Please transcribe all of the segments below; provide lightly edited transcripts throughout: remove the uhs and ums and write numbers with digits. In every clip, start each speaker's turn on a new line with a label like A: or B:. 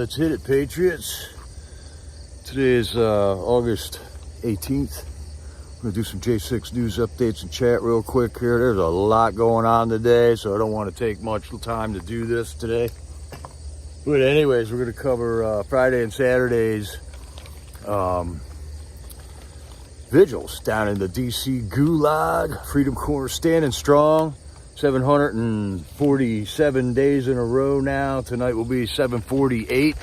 A: let's hit it, Patriots. Today is August 18th. I'm going to do some J6 news updates and chat real quick here. There's a lot going on today, so I don't want to take much time to do this today. But anyways, we're going to cover Friday and Saturday's vigils down in the DC Gulag. Freedom Corner standing strong. 747 days in a row now. Tonight will be 748.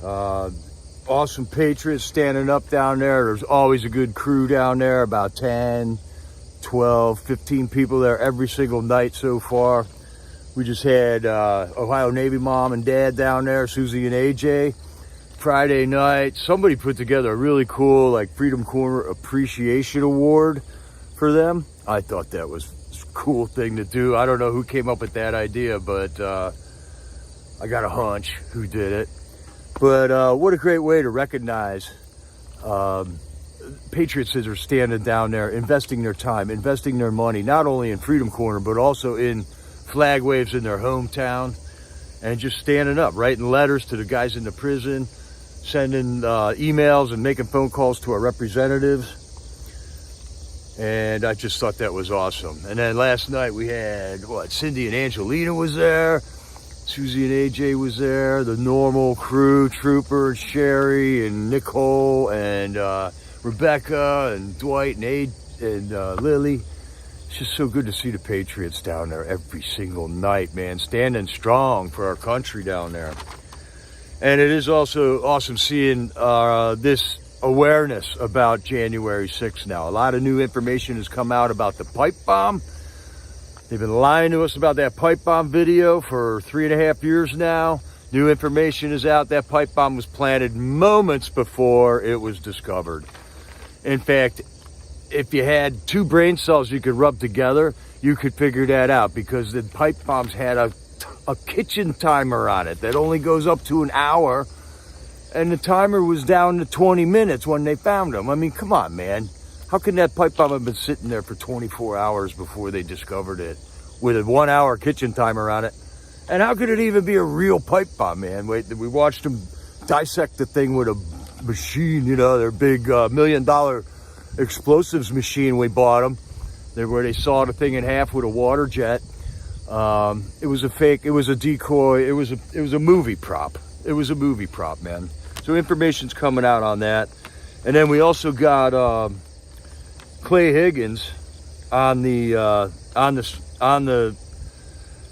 A: Awesome Patriots standing up down there. There's always a good crew down there, about 10, 12, 15 people there every single night so far. We just had Ohio Navy mom and dad down there, Susie and AJ. Friday night, somebody put together a really cool Freedom Corner Appreciation Award for them. I thought that was a cool thing to do. I don't know who came up with that idea, but I got a hunch who did it. But what a great way to recognize Patriots that are standing down there, investing their time, investing their money, not only in Freedom Corner, but also in flag waves in their hometown, and just standing up, writing letters to the guys in the prison, sending emails and making phone calls to our representatives. And I just thought that was awesome. And then last night we had, Cindy and Angelina was there. Susie and AJ was there, the normal crew, Trooper, Sherry, and Nicole, and Rebecca, and Dwight, and Lily. It's just so good to see the Patriots down there every single night, man, standing strong for our country down there. And it is also awesome seeing this awareness about January 6th now. A lot of new information has come out about the pipe bomb. They've been lying to us about that pipe bomb video for 3.5 years now. New information is out. That pipe bomb was planted moments before it was discovered. In fact, if you had two brain cells you could rub together, you could figure that out, because the pipe bombs had a kitchen timer on it that only goes up to an hour, and the timer was down to 20 minutes when they found them. I mean, come on, man. How can that pipe bomb have been sitting there for 24 hours before they discovered it with a 1 hour kitchen timer on it? And how could it even be a real pipe bomb, man? We watched them dissect the thing with a machine, their big $1 million explosives machine. We bought them. Where they saw the thing in half with a water jet. It was a fake. It was a decoy. It was a movie prop. It was a movie prop, man. So information's coming out on that. And then we also got Clay Higgins on the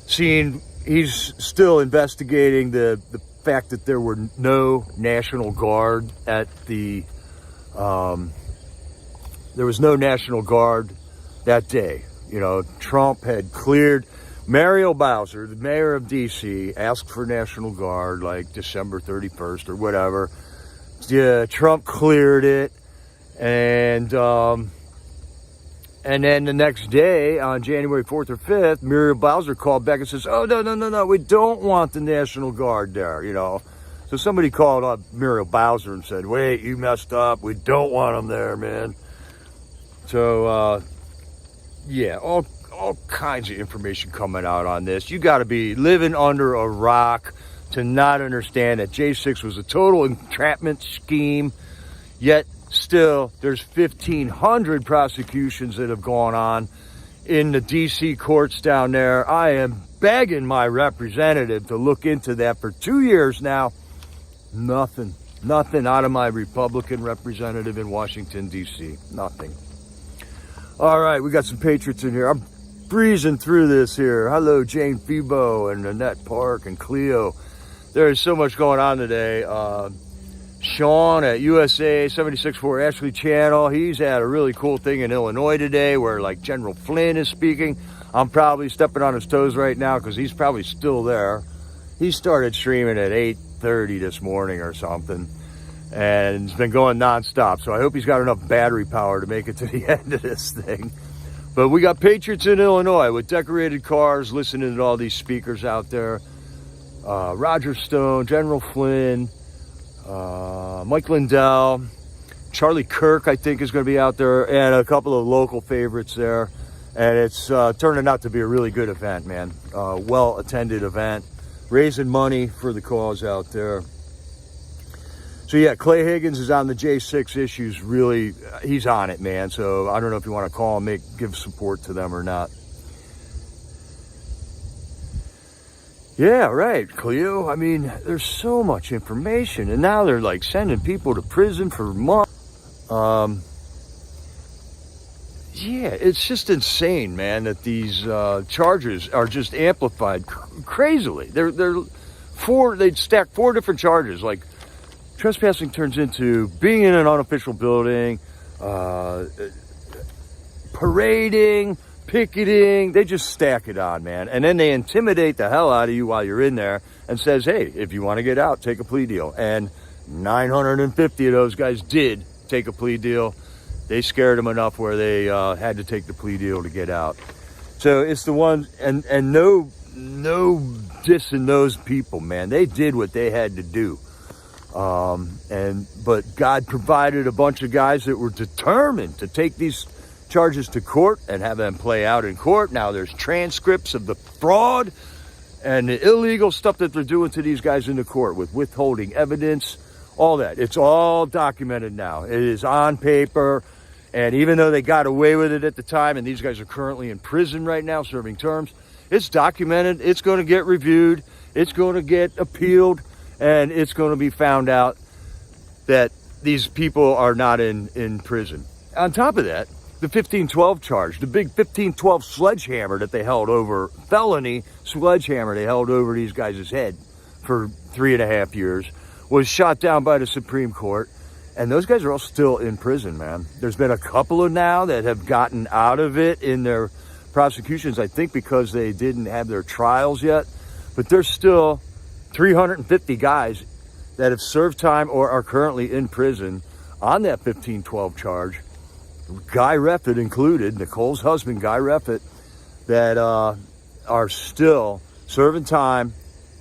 A: scene. He's still investigating the fact that there were no National Guard at the there was no National Guard that day. Trump had cleared. Mario Bowser, the mayor of DC, asked for National Guard like December 31st or whatever. Yeah, Trump cleared it, and then the next day, on January 4th or 5th, Mario Bowser called back and says, "Oh, no, we don't want the National Guard there, So somebody called up Mario Bowser and said, "Wait, you messed up. We don't want them there, man." So, yeah, all kinds of information coming out on this. You got to be living under a rock to not understand that J6 was a total entrapment scheme, yet still there's 1,500 prosecutions that have gone on in the DC courts down there. I am begging my representative to look into that for 2 years now. Nothing out of my Republican representative in Washington, DC. Nothing. All right, we got some Patriots in here. I'm breezing through this here. Hello, Jane Febo and Annette Park and Cleo. There is so much going on today. Sean at USA 76.4 Ashley Channel. He's had a really cool thing in Illinois today where General Flynn is speaking. I'm probably stepping on his toes right now because he's probably still there. He started streaming at 8:30 this morning or something, and it's been going nonstop. So I hope he's got enough battery power to make it to the end of this thing. But we got Patriots in Illinois with decorated cars, listening to all these speakers out there. Roger Stone, General Flynn, Mike Lindell, Charlie Kirk, I think, is going to be out there, and a couple of local favorites there. And it's turning out to be a really good event, man. Well-attended event. raising money for the cause out there. So yeah, Clay Higgins is on the J6 issues. Really, he's on it, man. So I don't know if you want to call and give support to them or not. Yeah, right, Cleo. I mean, there's so much information, and now they're like sending people to prison for months. Yeah, it's just insane, man, that these charges are just amplified crazily. They'd stack 4 different charges, like trespassing turns into being in an unofficial building, parading, picketing. They just stack it on, man. And then they intimidate the hell out of you while you're in there and says, hey, if you want to get out, take a plea deal. And 950 of those guys did take a plea deal. They scared them enough where they had to take the plea deal to get out. So it's the one, and no dissing those people, man. They did what they had to do. But God provided a bunch of guys that were determined to take these charges to court and have them play out in court. Now there's transcripts of the fraud and the illegal stuff that they're doing to these guys in the court with withholding evidence, all that. It's all documented now. It is on paper. And even though they got away with it at the time, and these guys are currently in prison right now serving terms, it's documented. It's going to get reviewed. It's going to get appealed. And it's going to be found out that these people are not in prison. On top of that, the 1512 charge, the big 1512 sledgehammer that they held over, felony sledgehammer they held over these guys' head for 3.5 years, was shot down by the Supreme Court. And those guys are all still in prison, man. There's been a couple of now that have gotten out of it in their prosecutions, I think because they didn't have their trials yet. But there's still 350 guys that have served time or are currently in prison on that 1512 charge. Guy Reffitt included, Nicole's husband, Guy Reffitt, that are still serving time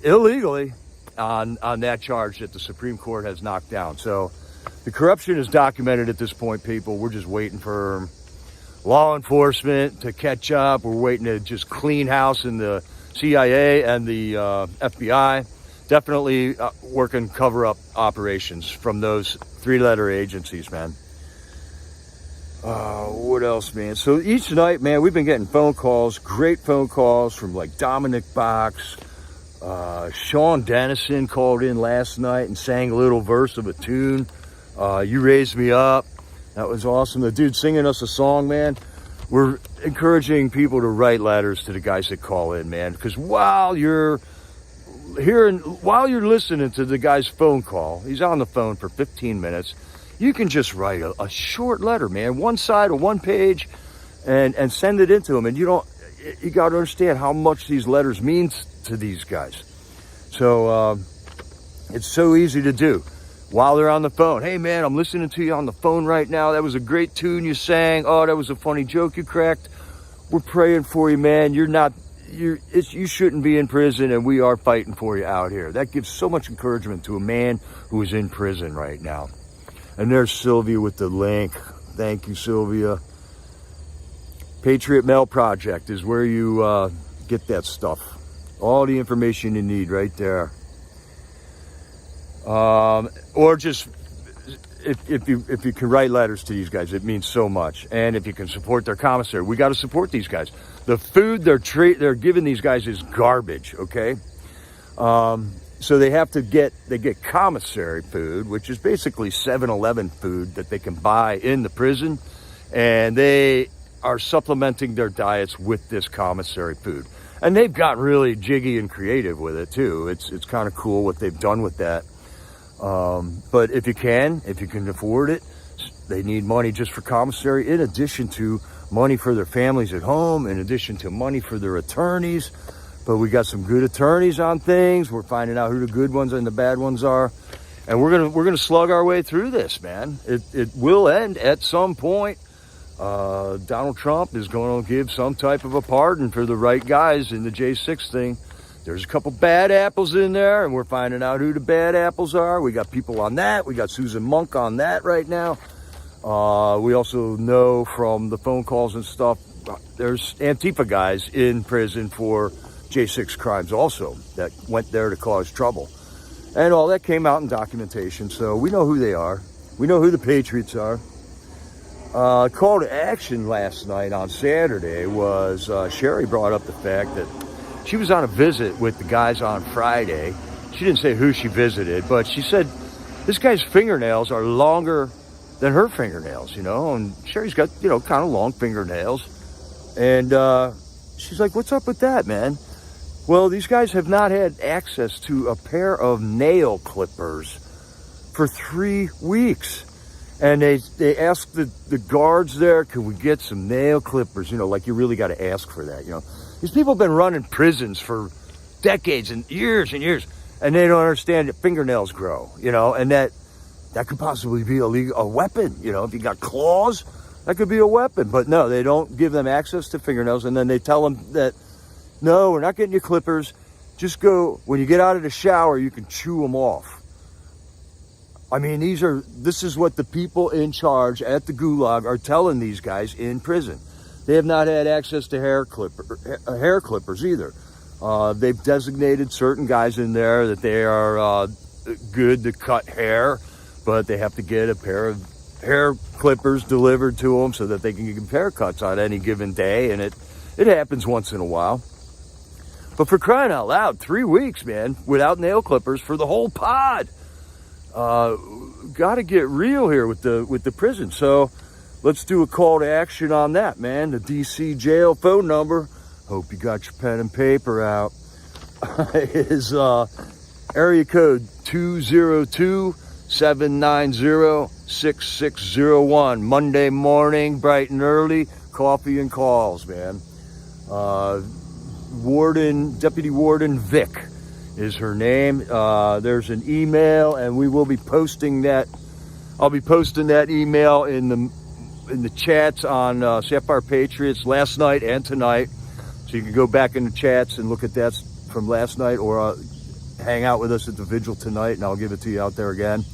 A: illegally on that charge that the Supreme Court has knocked down. So the corruption is documented at this point, people. We're just waiting for law enforcement to catch up. We're waiting to just clean house in the CIA and the FBI. Definitely working cover-up operations from those 3-letter agencies, man. What else, man? So each night, man, we've been getting phone calls, great phone calls from like Dominic Box. Sean Dennison called in last night and sang a little verse of a tune. You Raised Me Up. That was awesome. The dude singing us a song, man. We're encouraging people to write letters to the guys that call in, man. Because while you're listening to the guy's phone call, he's on the phone for 15 minutes. You can just write a short letter, man, 1 side or 1 page, and send it into him. And you got to understand how much these letters mean to these guys. So it's so easy to do while they're on the phone. Hey, man, I'm listening to you on the phone right now. That was a great tune you sang. Oh, that was a funny joke you cracked. We're praying for you, man. You shouldn't be in prison, and we are fighting for you out here. That gives so much encouragement to a man who is in prison right now. And there's Sylvia with the link. Thank you, Sylvia. Patriot Mail Project is where you get that stuff. All the information you need right there. Or just if you can write letters to these guys, it means so much. And if you can support their commissary, we got to support these guys. The food they're giving these guys is garbage. Okay. So they get commissary food, which is basically 7-Eleven food that they can buy in the prison, and they are supplementing their diets with this commissary food. And they've got really jiggy and creative with it too. It's kind of cool what they've done with that. But if you can afford it, they need money just for commissary, in addition to money for their families at home, in addition to money for their attorneys. But we got some good attorneys on things. We're finding out who the good ones and the bad ones are. And we're gonna slug our way through this, man. It will end at some point. Donald Trump is going to give some type of a pardon for the right guys in the J6 thing. There's a couple bad apples in there, and we're finding out who the bad apples are. We got people on that. We got Susan Monk on that right now. We also know from the phone calls and stuff, there's Antifa guys in prison for J6 crimes also that went there to cause trouble. And all that came out in documentation, so we know who they are. We know who the Patriots are. Call to action last night on Saturday was Sherry brought up the fact that she was on a visit with the guys on Friday. She didn't say who she visited, but she said this guy's fingernails are longer than her fingernails, you know, and Sherry's got, you know, kind of long fingernails. And she's like, what's up with that, man? Well, these guys have not had access to a pair of nail clippers for 3 weeks. And they asked the guards there, can we get some nail clippers? You know, like you really got to ask for that, you know. These people have been running prisons for decades and years, and they don't understand that fingernails grow, you know, and that could possibly be a weapon, you know. If you got claws, that could be a weapon. But no, they don't give them access to fingernails, and then they tell them that, no, we're not getting you clippers. Just go, when you get out of the shower, you can chew them off. I mean, this is what the people in charge at the Gulag are telling these guys in prison. They have not had access to hair clippers either. They've designated certain guys in there that they are good to cut hair, but they have to get a pair of hair clippers delivered to them so that they can give haircuts on any given day, and it happens once in a while. But for crying out loud, 3 weeks, man, without nail clippers for the whole pod. Got to get real here with the prison. So let's do a call to action on that, man. The DC jail phone number, hope you got your pen and paper out, is area code 202-790-6601. Monday morning, bright and early, coffee and calls, man. Deputy Warden Vic is her name. There's an email, and we will be posting that. I'll be posting that email in the chats on Sapphire Patriots last night and tonight, so you can go back in the chats and look at that from last night, or hang out with us at the Vigil tonight, and I'll give it to you out there again.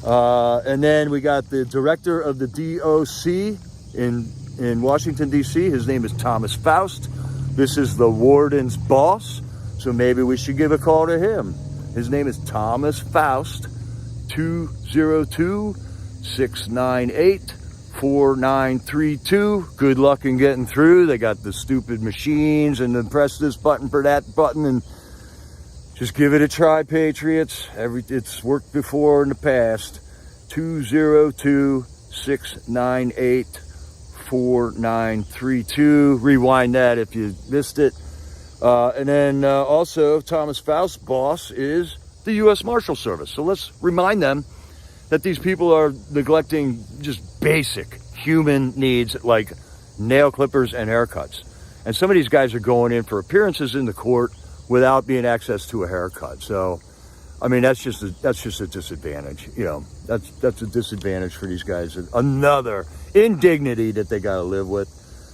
A: And then we got the director of the DOC in Washington D.C. His name is Thomas Faust. This is the warden's boss, so maybe we should give a call to him. His name is Thomas Faust, 202-698-4932. Good luck in getting through. They got the stupid machines, and then press this button for that button, and just give it a try, Patriots. It's worked before in the past. 202-698-4932. Rewind that if you missed it. And then also, Thomas Faust's boss is the U.S. Marshal Service. So let's remind them that these people are neglecting just basic human needs like nail clippers and haircuts. And some of these guys are going in for appearances in the court without being access to a haircut. So, I mean, that's just a disadvantage. You know, that's a disadvantage for these guys. Another indignity that they got to live with.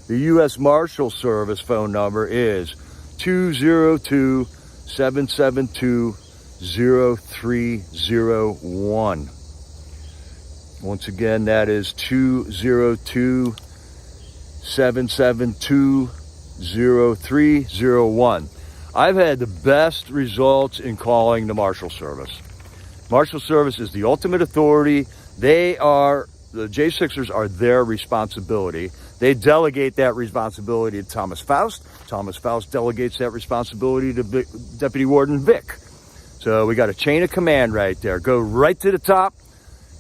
A: The U.S. Marshal Service phone number is 202-772-0301. Once again, that is 202-772-0301. I've had the best results in calling the Marshal Service. Marshal Service is the ultimate authority. The J6ers are their responsibility. They delegate that responsibility to Thomas Faust. Thomas Faust delegates that responsibility to Deputy Warden Vic. So we got a chain of command right there. Go right to the top.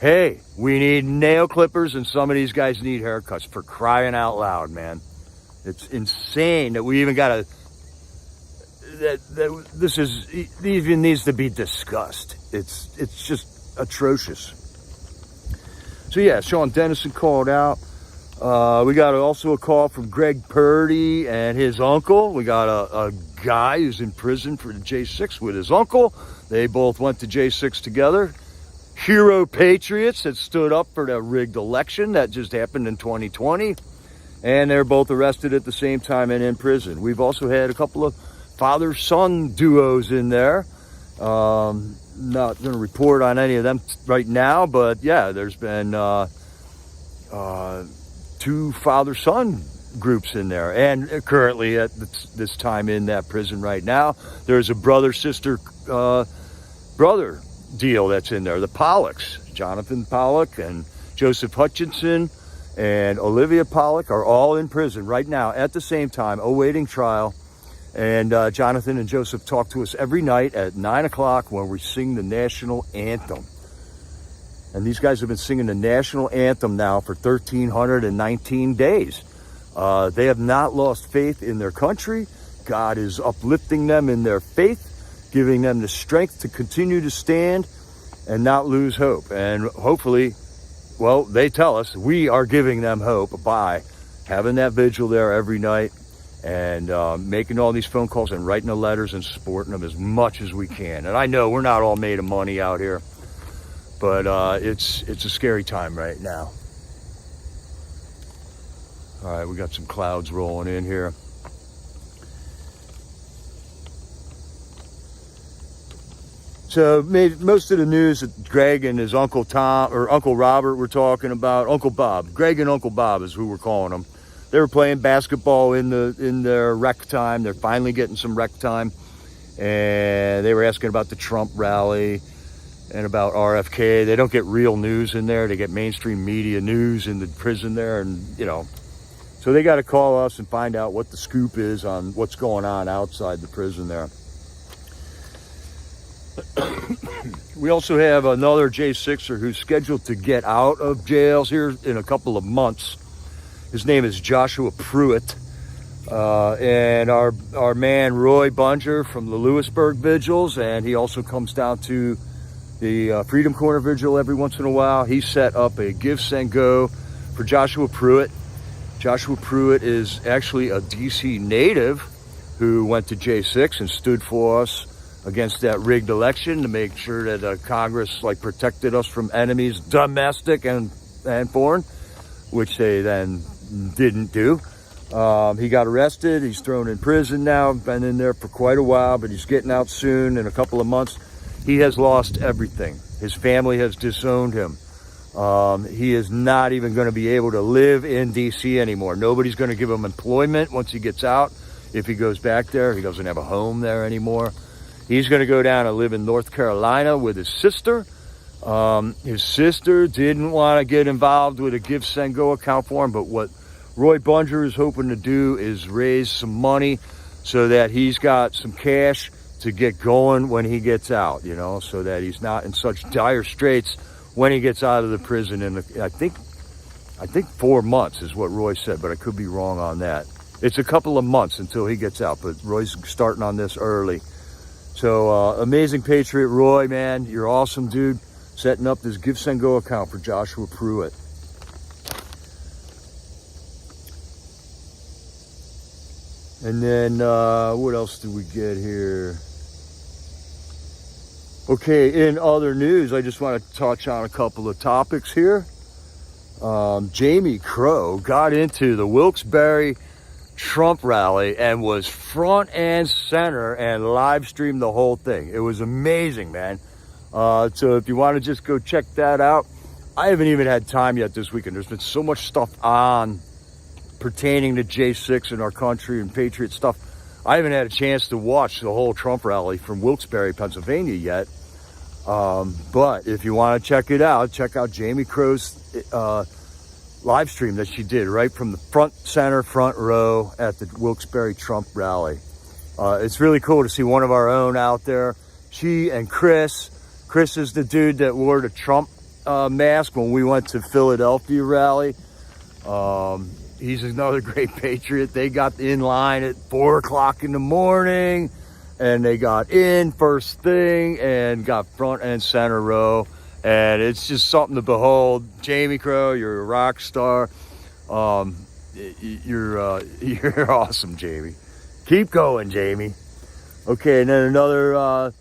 A: Hey, we need nail clippers, and some of these guys need haircuts, for crying out loud, man. It's insane that we even got to... That this even needs to be discussed. It's just atrocious. So yeah, Sean Dennison called out. We got also a call from Greg Purdy and his uncle. We got a guy who's in prison for the J6 with his uncle. They both went to J6 together. Hero Patriots that stood up for the rigged election that just happened in 2020. And they're both arrested at the same time and in prison. We've also had a couple of father-son duos in there. Not going to report on any of them right now, but yeah, there's been two father-son groups in there. And currently at this time in that prison right now, there's a brother-sister brother deal that's in there. The Pollocks, Jonathan Pollock and Joseph Hutchinson and Olivia Pollock are all in prison right now at the same time, awaiting trial. And Jonathan and Joseph talk to us every night at 9 o'clock when we sing the national anthem. And these guys have been singing the national anthem now for 1,319 days. They have not lost faith in their country. God is uplifting them in their faith, giving them the strength to continue to stand and not lose hope. And hopefully, well, they tell us we are giving them hope by having that vigil there every night and making all these phone calls and writing the letters and supporting them as much as we can. And I know we're not all made of money out here, but it's a scary time right now. All right, we got some clouds rolling in here. So most of the news that Greg and his Uncle Tom or Uncle Robert were talking about, Uncle Bob, Greg and Uncle Bob is who we're calling them. They were playing basketball in their rec time. They're finally getting some rec time, and they were asking about the Trump rally and about RFK. They don't get real news in there. They get mainstream media news in the prison there, and so they got to call us and find out what the scoop is on what's going on outside the prison there. We also have another J6er who's scheduled to get out of jail here in a couple of months. His name is Joshua Puit. And our man Roy Bunger from the Lewisburg Vigils, and he also comes down to the Freedom Corner Vigil every once in a while. He set up a Give, Send, Go for Joshua Puit. Joshua Puit is actually a DC native who went to J6 and stood for us against that rigged election to make sure that Congress protected us from enemies, domestic and foreign, which they then didn't do. He got arrested. He's thrown in prison now. Been in there for quite a while, but he's getting out soon in a couple of months. He has lost everything. His family has disowned him. He is not even going to be able to live in DC anymore. Nobody's going to give him employment once he gets out. If he goes back there, he doesn't have a home there anymore. He's going to go down and live in North Carolina with his sister. His sister didn't want to get involved with a Give, Send, Go account for him, but what Roy Bunger is hoping to do is raise some money so that he's got some cash to get going when he gets out, so that he's not in such dire straits when he gets out of the prison. And I think 4 months is what Roy said, but I could be wrong on that. It's a couple of months until he gets out, but Roy's starting on this early. So amazing Patriot Roy, man. You're awesome, dude. Setting up this Give, Send, Go account for Joshua Puit. And then what else do we get here? Okay, in other news, I just want to touch on a couple of topics here. Jamie Crow got into the Wilkes-Barre Trump rally and was front and center and live streamed the whole thing. It was amazing, man. So if you want to just go check that out, I haven't even had time yet this weekend. There's been so much stuff on pertaining to J6 in our country and Patriot stuff. I haven't had a chance to watch the whole Trump rally from Wilkes-Barre, Pennsylvania yet. But if you want to check it out, check out Jamie Crow's live stream that she did right from the front row at the Wilkes-Barre Trump rally. It's really cool to see one of our own out there. She and Chris is the dude that wore the Trump mask when we went to Philadelphia rally. He's another great Patriot. They got in line at 4 o'clock in the morning, and they got in first thing and got front and center row. And it's just something to behold. Jamie Crow, you're a rock star. You're awesome, Jamie. Keep going, Jamie. Okay, and then another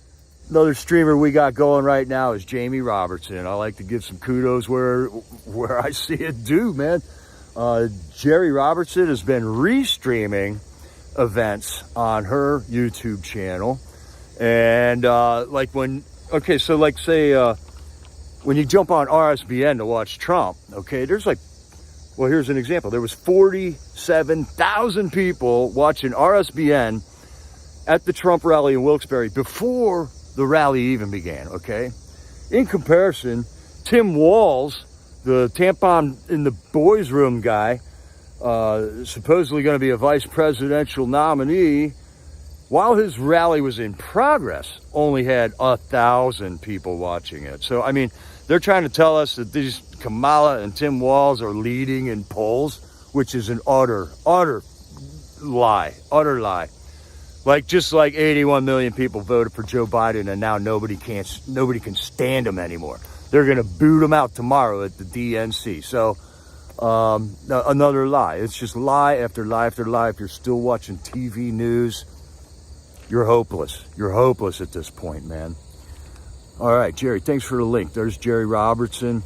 A: streamer we got going right now is Jamie Robertson. I like to give some kudos where I see it due, man. Jerry Robertson has been restreaming events on her YouTube channel. And say when you jump on RSBN to watch Trump, okay, there's Well, here's an example. There was 47,000 people watching RSBN at the Trump rally in Wilkes-Barre before the rally even began, okay? In comparison, Tim Walz, the tampon in the boys' room guy, supposedly going to be a vice presidential nominee, while his rally was in progress, only had 1,000 people watching it. So, I mean, they're trying to tell us that these Camala and Tim Walz are leading in polls, which is an utter lie. Like, just like 81 million people voted for Joe Biden, and now nobody can stand him anymore. They're going to boot him out tomorrow at the DNC. So, another lie. It's just lie after lie after lie. If you're still watching TV news, you're hopeless. You're hopeless at this point, man. All right, Jerry, thanks for the link. There's Jerry Robertson.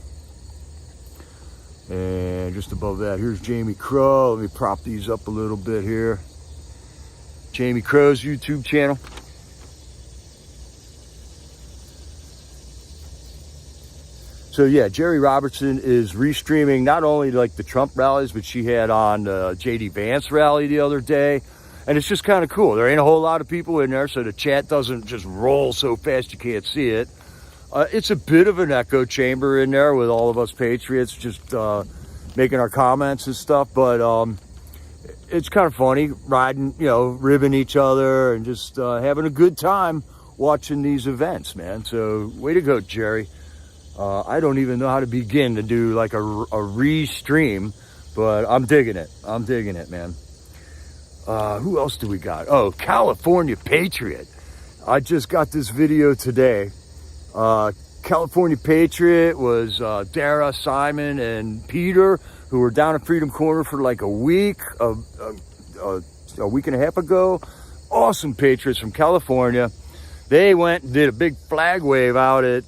A: And just above that, here's Jamie Crow. Let me prop these up a little bit here. Jamie Crow's YouTube channel. So yeah, Jerry Robertson is restreaming not only like the Trump rallies, but she had on J.D. Vance rally the other day. And it's just kind of cool. There ain't a whole lot of people in there, so the chat doesn't just roll so fast you can't see it. It's a bit of an echo chamber in there with all of us Patriots just making our comments and stuff. But it's kind of funny riding, ribbing each other and just having a good time watching these events, man. So way to go, Jerry. I don't even know how to begin to do like a re-stream, but I'm digging it. I'm digging it, man. Who else do we got? Oh, California Patriot. I just got this video today. California Patriot was Dara, Simon, and Peter, who were down at Freedom Corner for like a week and a half ago. Awesome Patriots from California. They went and did a big flag wave out at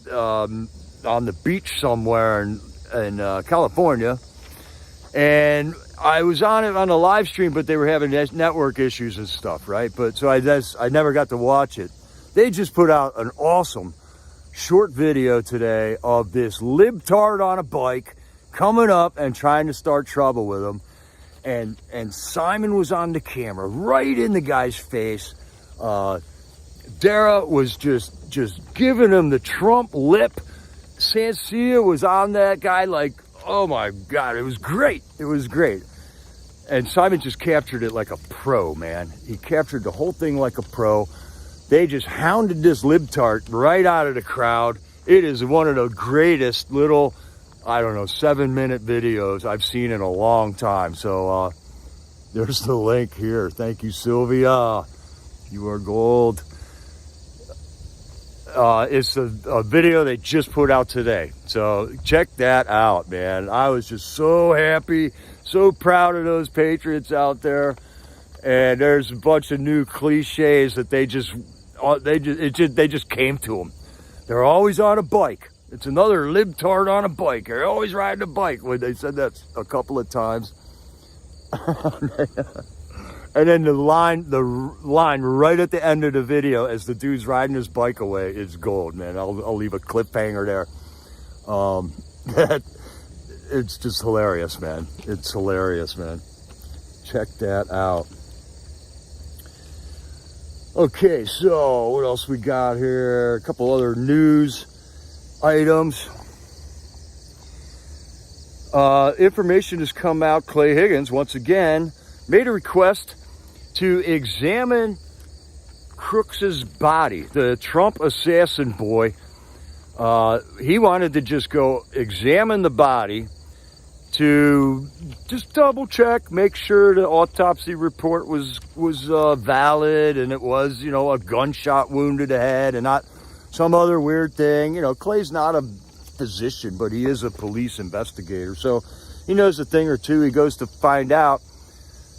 A: on the beach somewhere in California. And I was on it on a live stream, but they were having network issues and stuff, right? But so I never got to watch it. They just put out an awesome short video today of this libtard on a bike coming up and trying to start trouble with him. And Simon was on the camera, right in the guy's face. Dara was just giving him the Trump lip. Sancia was on that guy like, oh my God, it was great. It was great. And Simon just captured it like a pro, man. He captured the whole thing like a pro. They just hounded this libtard right out of the crowd. It is one of the greatest little, 7-minute videos I've seen in a long time. So there's the link here. Thank you, Sylvia. You are gold. It's a video they just put out today. So check that out, man. I was just so happy, so proud of those Patriots out there. And there's a bunch of new cliches that they just came to them. They're always on a bike. It's another libtard on a bike. They're always riding a bike. When they said that a couple of times. And then the line right at the end of the video as the dude's riding his bike away is gold, man. I'll leave a cliffhanger there. It's just hilarious, man. It's hilarious, man. Check that out. Okay, so what else we got here? A couple other news items. Information has come out. Clay Higgins, once again, made a request to examine Crooks's body, the Trump assassin boy. He wanted to just go examine the body to just double check, make sure the autopsy report was valid and it was, a gunshot wound to the head and not some other weird thing. Clay's not a physician, but he is a police investigator. So he knows a thing or two. He goes to find out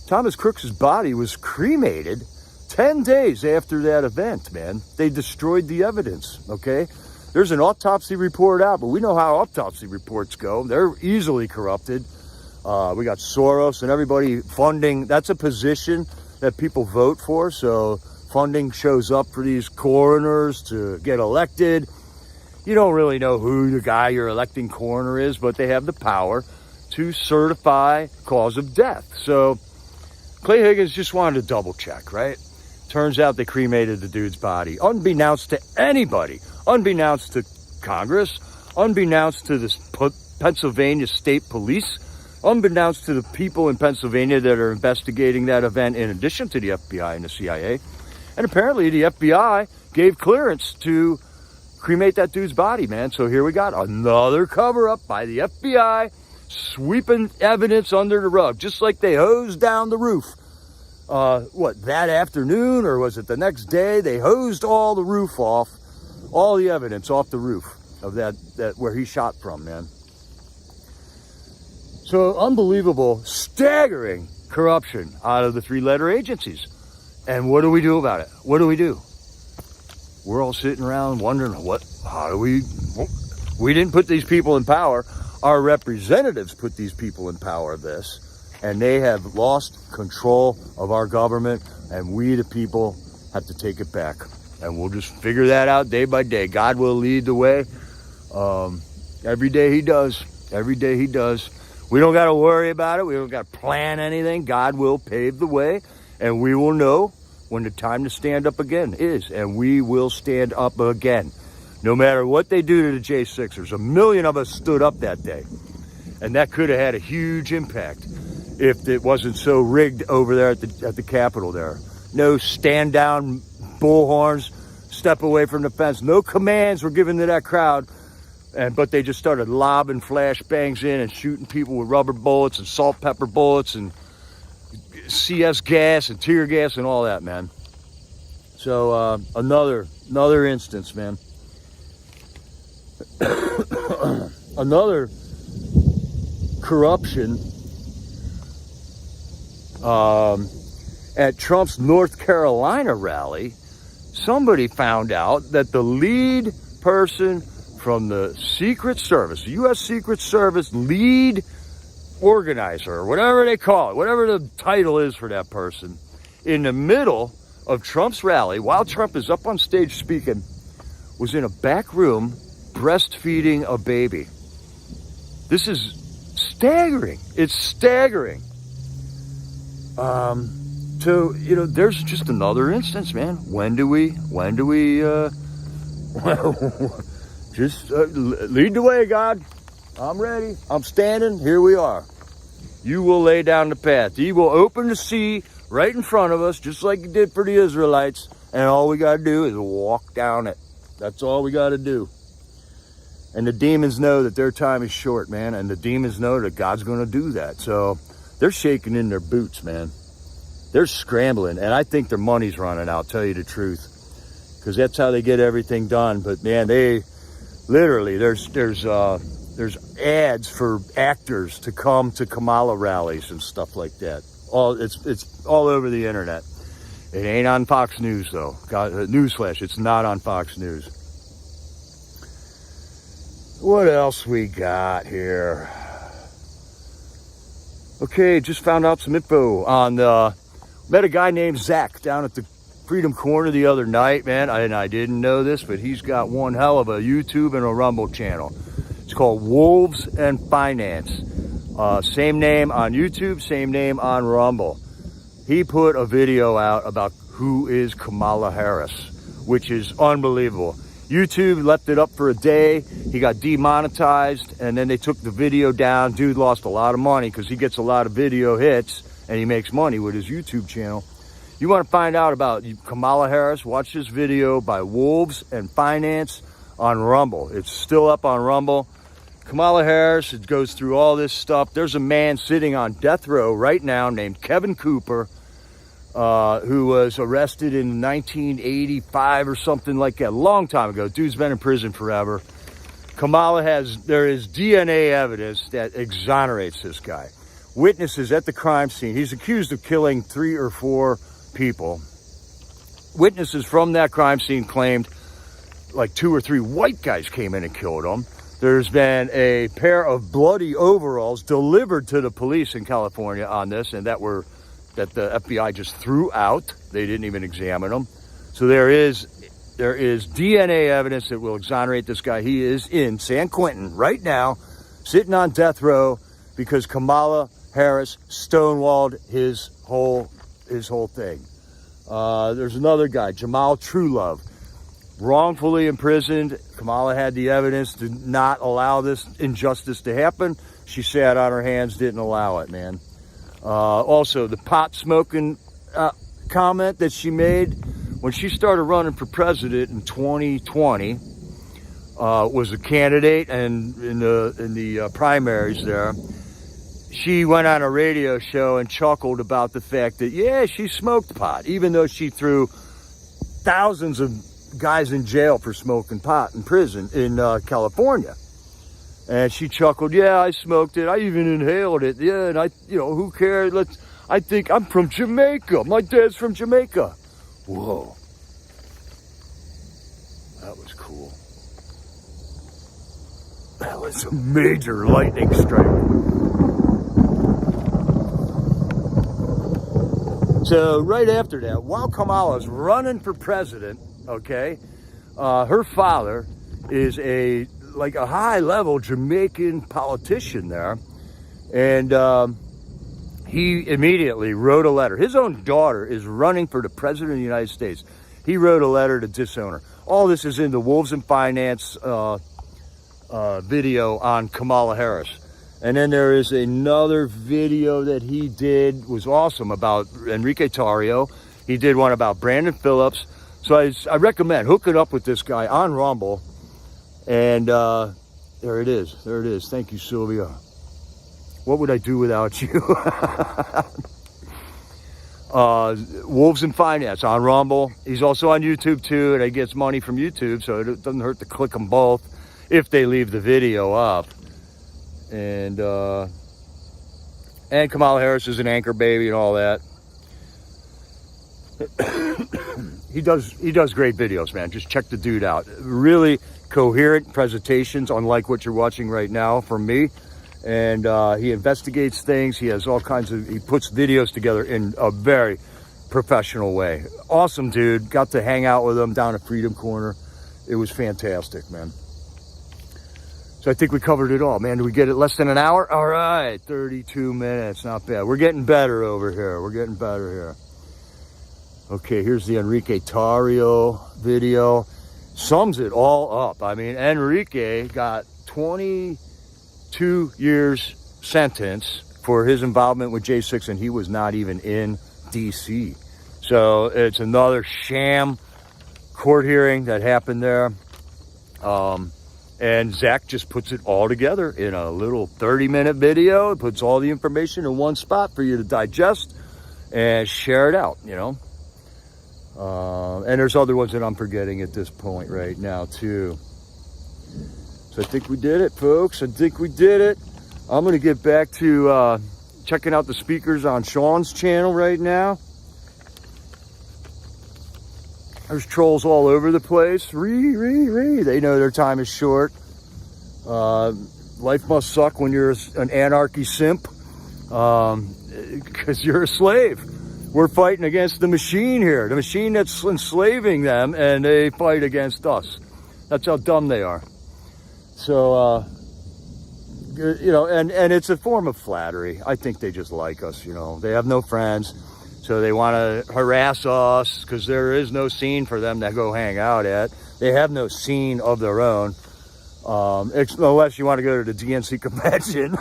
A: Thomas Crooks's body was cremated 10 days after that event, man. They destroyed the evidence, okay? There's an autopsy report out, but we know how autopsy reports go. They're easily corrupted. We got Soros and everybody funding. That's a position that people vote for. So funding shows up for these coroners to get elected. You don't really know who the guy you're electing coroner is, but they have the power to certify cause of death. So Clay Higgins just wanted to double check, right? Turns out they cremated the dude's body, unbeknownst to anybody, unbeknownst to Congress, unbeknownst to the Pennsylvania State Police, unbeknownst to the people in Pennsylvania that are investigating that event, in addition to the FBI and the CIA. And apparently the FBI gave clearance to cremate that dude's body, man. So here we got another cover-up by the FBI, sweeping evidence under the rug, just like they hosed down the roof. That afternoon, or was it the next day? They hosed all the roof off, all the evidence off the roof of that where he shot from, man. So unbelievable, staggering corruption out of the three-letter agencies. And what do we do about it? What do we do? We're all sitting around wondering, we didn't put these people in power. Our representatives put these people in power of this. And they have lost control of our government, and we, the people, have to take it back. And we'll just figure that out day by day. God will lead the way. Every day he does. Every day he does. We don't got to worry about it. We don't got to plan anything. God will pave the way, and we will know when the time to stand up again is. And we will stand up again. No matter what they do to the J6ers. 1 million of us stood up that day. And that could have had a huge impact if it wasn't so rigged over there at the Capitol there. No stand down bullhorns, step away from the fence. No commands were given to that crowd. But they just started lobbing flashbangs in and shooting people with rubber bullets and salt pepper bullets and CS gas and tear gas and all that, man. So another instance, man. Another corruption at Trump's North Carolina rally. Somebody found out that the lead person from the Secret Service, U.S. Secret Service lead organizer, or whatever they call it, whatever the title is for that person, in the middle of Trump's rally, while Trump is up on stage speaking, was in a back room breastfeeding a baby. This is staggering. It's staggering. So, there's just another instance, man. When do we just lead the way, God. I'm ready. I'm standing. Here we are. You will lay down the path. He will open the sea right in front of us, just like he did for the Israelites. And all we got to do is walk down it. That's all we got to do. And the demons know that their time is short, man. And the demons know that God's going to do that. So they're shaking in their boots, man. They're scrambling. And I think their money's running out, tell you the truth. Because that's how they get everything done. But, man, they literally, there's ads for actors to come to Kamala rallies and stuff like that. It's all over the internet. It ain't on Fox News, though. Newsflash, it's not on Fox News. What else we got here? Okay, just found out some info on met a guy named Zach down at the Freedom Corner the other night, man. And I didn't know this, but he's got one hell of a YouTube and a Rumble channel. It's called WOL Finance. Same name on YouTube, same name on Rumble. He put a video out about who is Camala Harris, which is unbelievable. YouTube left it up for a day. He got demonetized, and then they took the video down. Dude lost a lot of money because he gets a lot of video hits, and he makes money with his YouTube channel. You want to find out about Camala Harris? Watch this video by Wolves and Finance on Rumble. It's still up on Rumble. Camala Harris, it goes through all this stuff. There's a man sitting on death row right now named Kevin Cooper, who was arrested in 1985 or something like that, a long time ago. Dude's been in prison forever. There is DNA evidence that exonerates this guy. Witnesses at the crime scene. He's accused of killing 3 or 4 people. Witnesses from that crime scene claimed like 2 or 3 white guys came in and killed him. There's been a pair of bloody overalls delivered to the police in California on this, and that the FBI just threw out. They didn't even examine them. So there is DNA evidence that will exonerate this guy. He is in San Quentin right now, sitting on death row, because Camala Harris stonewalled his whole thing. There's another guy, Jamal Truelove, wrongfully imprisoned. Kamala had the evidence to not allow this injustice to happen. She sat on her hands, didn't allow it, man. Also, the pot smoking comment that she made when she started running for president in 2020, was a candidate, and in the primaries there, she went on a radio show and chuckled about the fact that, yeah, she smoked pot, even though she threw thousands of guys in jail for smoking pot in prison in California. And she chuckled, yeah, I smoked it. I even inhaled it. Yeah, and who cares? I think I'm from Jamaica. My dad's from Jamaica. Whoa. That was cool. That was a major lightning strike. So right after that, while Kamala's running for president, okay, her father is a high-level Jamaican politician there, and he immediately wrote a letter. His own daughter is running for the president of the United States. He wrote a letter to disown her. All this is in the WOL Finance video on Camala Harris. And then there is another video that he did, was awesome, about Enrique Tarrio. He did one about Brandon Phillips. So I recommend hooking up with this guy on Rumble. And there it is. There it is. Thank you, Sylvia. What would I do without you? Wolves in Finance on Rumble. He's also on YouTube too, and he gets money from YouTube, so it doesn't hurt to click them both if they leave the video up. And Kamala Harris is an anchor baby and all that. He does great videos, man. Just check the dude out. Really coherent presentations, unlike what you're watching right now from me. And he investigates things. He has all kinds of, he puts videos together in a very professional way. Awesome dude. Got to hang out with him down at Freedom Corner. It was fantastic, man. So I think we covered it all, man. Did we get it less than an hour? All right, 32 minutes, not bad. We're getting better over here. We're getting better here. Okay, here's the Enrique Tarrio video. Sums it all up. I mean, Enrique got 22 years sentence for his involvement with J6, and he was not even in D.C. So it's another sham court hearing that happened there. And Zach just puts it all together in a little 30-minute video. It puts all the information in one spot for you to digest and share it out, you know. And there's other ones that I'm forgetting at this point right now, too. So I think we did it, folks. I think we did it. I'm going to get back to checking out the speakers on Sean's channel right now. There's trolls all over the place. They know their time is short. Life must suck when you're an anarchy simp, because you're a slave. We're fighting against the machine here, the machine that's enslaving them, and they fight against us. That's how dumb they are. So, you know, and it's a form of flattery. I think they just like us, you know. They have no friends. So they want to harass us because there is no scene for them to go hang out at. They have no scene of their own. Unless you want to go to the DNC convention.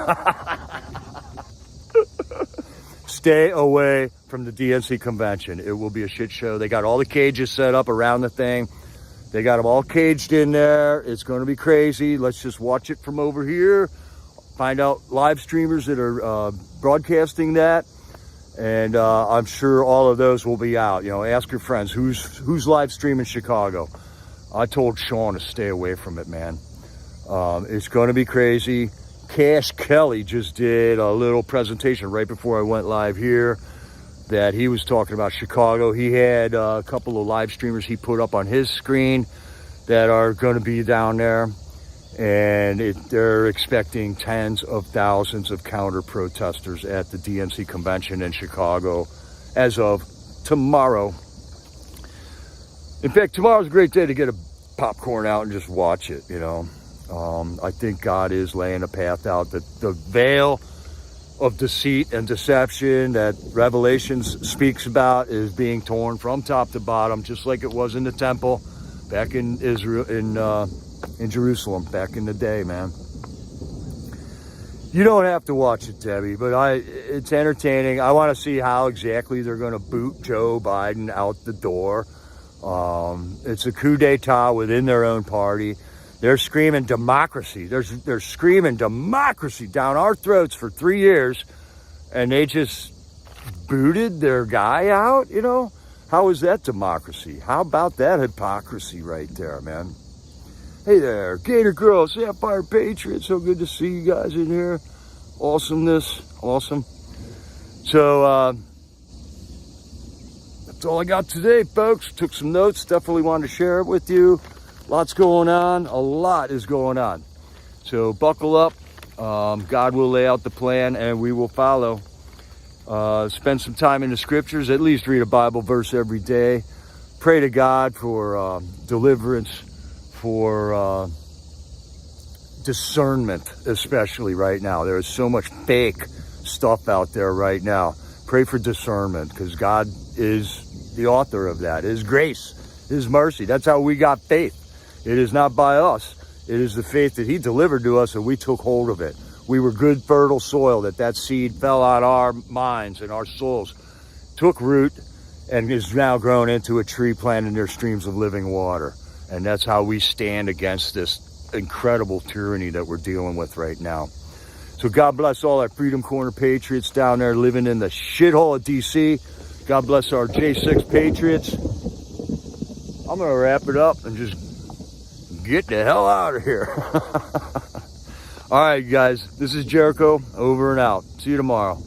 A: Stay away from the DNC convention. It will be a shit show. They got all the cages set up around the thing. They got them all caged in there. It's going to be crazy. Let's just watch it from over here. Find out live streamers that are broadcasting that. And I'm sure all of those will be out. You know, ask your friends, who's live streaming Chicago. I told Sean to stay away from it, man. It's going to be crazy. Cash Kelly just did a little presentation right before I went live here that he was talking about Chicago. He had a couple of live streamers he put up on his screen that are going to be down there. And they're expecting tens of thousands of counter-protesters at the DNC convention in Chicago as of tomorrow. In fact, tomorrow's a great day to get a popcorn out and just watch it, you know. I think God is laying a path out. The veil of deceit and deception that Revelations speaks about is being torn from top to bottom, just like it was in the temple back in Israel, in Jerusalem back in the day, man. You don't have to watch it, Debbie, but it's entertaining. I want to see how exactly they're going to boot Joe Biden out the door. It's a coup d'etat within their own party. They're screaming democracy. They're screaming democracy down our throats for 3 years, and they just booted their guy out, you know? How is that democracy? How about that hypocrisy right there, man? Hey there, Gator Girl, Sapphire Patriot. So good to see you guys in here. Awesomeness, awesome. So, that's all I got today, folks. Took some notes, definitely wanted to share it with you. Lots going on, a lot is going on. So buckle up, God will lay out the plan and we will follow. Spend some time in the scriptures, at least read a Bible verse every day. Pray to God for deliverance, for discernment, especially right now. There is so much fake stuff out there right now. Pray for discernment, because God is the author of that. His grace, His mercy. That's how we got faith. It is not by us. It is the faith that He delivered to us, and we took hold of it. We were good, fertile soil, that seed fell on our minds and our souls, took root, and is now grown into a tree planted near streams of living water. And that's how we stand against this incredible tyranny that we're dealing with right now. So God bless all our Freedom Corner Patriots down there living in the shithole of D.C. God bless our J6 Patriots. I'm going to wrap it up and just get the hell out of here. All right, guys. This is Jericho, over and out. See you tomorrow.